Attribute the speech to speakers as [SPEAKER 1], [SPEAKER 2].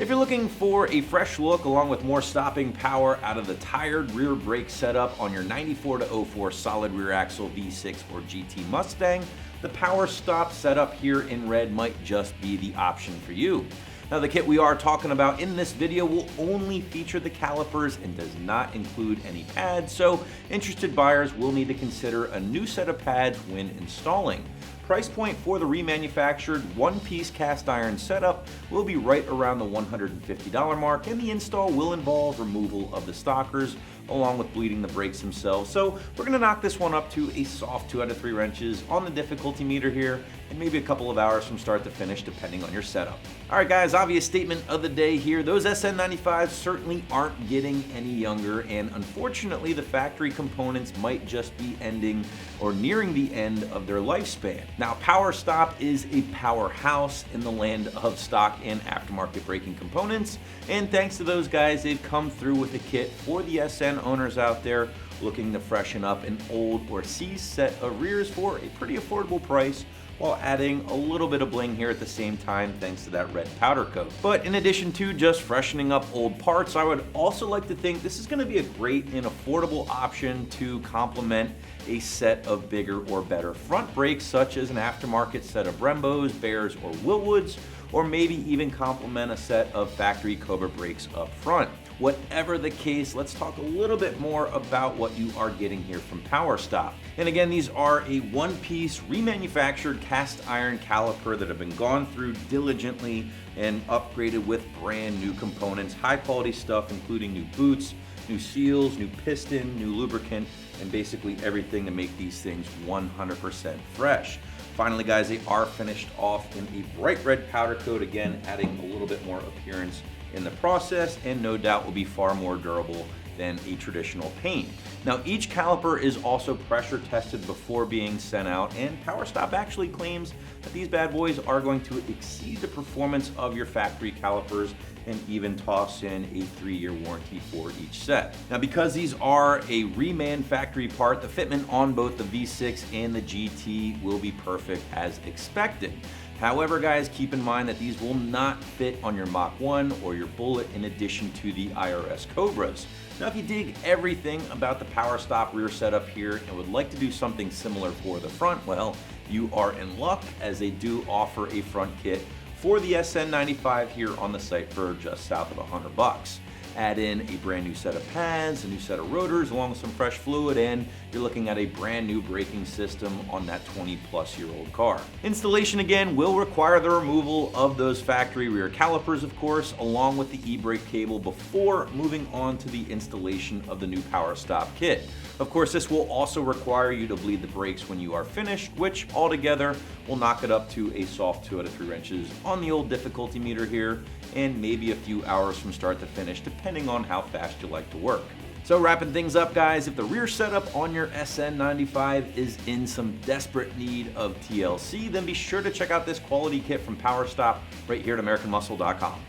[SPEAKER 1] If you're looking for a fresh look along with more stopping power out of the tired rear brake setup on your 94 to 04 solid rear axle V6 or GT Mustang, the Power Stop setup here in red might just be the option for you. Now, the kit we are talking about in this video will only feature the calipers and does not include any pads, so interested buyers will need to consider a new set of pads when installing. Price point for the remanufactured one-piece cast iron setup will be right around the $150 mark, and the install will involve removal of the stockers along with bleeding the brakes themselves. So we're going to knock this one up to a soft 2 out of 3 wrenches on the difficulty meter here, and maybe a couple of hours from start to finish depending on your setup. Alright guys, obvious statement of the day here. Those SN95s certainly aren't getting any younger, and unfortunately the factory components might just be ending or nearing the end of their lifespan. Now, Power Stop is a powerhouse in the land of stock and aftermarket braking components, and thanks to those guys, they've come through with a kit for the SN owners out there looking to freshen up an old or seized set of rears for a pretty affordable price, while adding a little bit of bling here at the same time thanks to that red powder coat. But in addition to just freshening up old parts, I would also like to think this is going to be a great and affordable option to complement a set of bigger or better front brakes, such as an aftermarket set of Brembos, Bears, or Wilwoods, or maybe even complement a set of factory Cobra brakes up front. Whatever the case, let's talk a little bit more about what you are getting here from Power Stop. And again, these are a one-piece remanufactured cast iron caliper that have been gone through diligently and upgraded with brand new components, high quality stuff, including new boots, new seals, new piston, new lubricant, and basically everything to make these things 100% fresh. Finally guys, they are finished off in a bright red powder coat, again adding a little bit more appearance in the process, and no doubt will be far more durable than a traditional paint. Now, each caliper is also pressure tested before being sent out, and Power Stop actually claims that these bad boys are going to exceed the performance of your factory calipers and even toss in a 3-year warranty for each set. Now, because these are a reman factory part, the fitment on both the V6 and the GT will be perfect as expected. However, guys, keep in mind that these will not fit on your Mach 1 or your Bullet in addition to the IRS Cobras. Now, if you dig everything about the Power Stop rear setup here and would like to do something similar for the front, well, you are in luck, as they do offer a front kit for the SN95 here on the site for just south of $100. Add in a brand new set of pads, a new set of rotors, along with some fresh fluid, and you're looking at a brand new braking system on that 20-plus-year-old car. Installation, again, will require the removal of those factory rear calipers, of course, along with the e-brake cable before moving on to the installation of the new Power Stop kit. Of course, this will also require you to bleed the brakes when you are finished, which altogether will knock it up to a soft 2 out of 3 wrenches on the old difficulty meter here, and maybe a few hours from start to finish, depending on how fast you like to work. So wrapping things up, guys, if the rear setup on your SN95 is in some desperate need of TLC, then be sure to check out this quality kit from Power Stop right here at AmericanMuscle.com.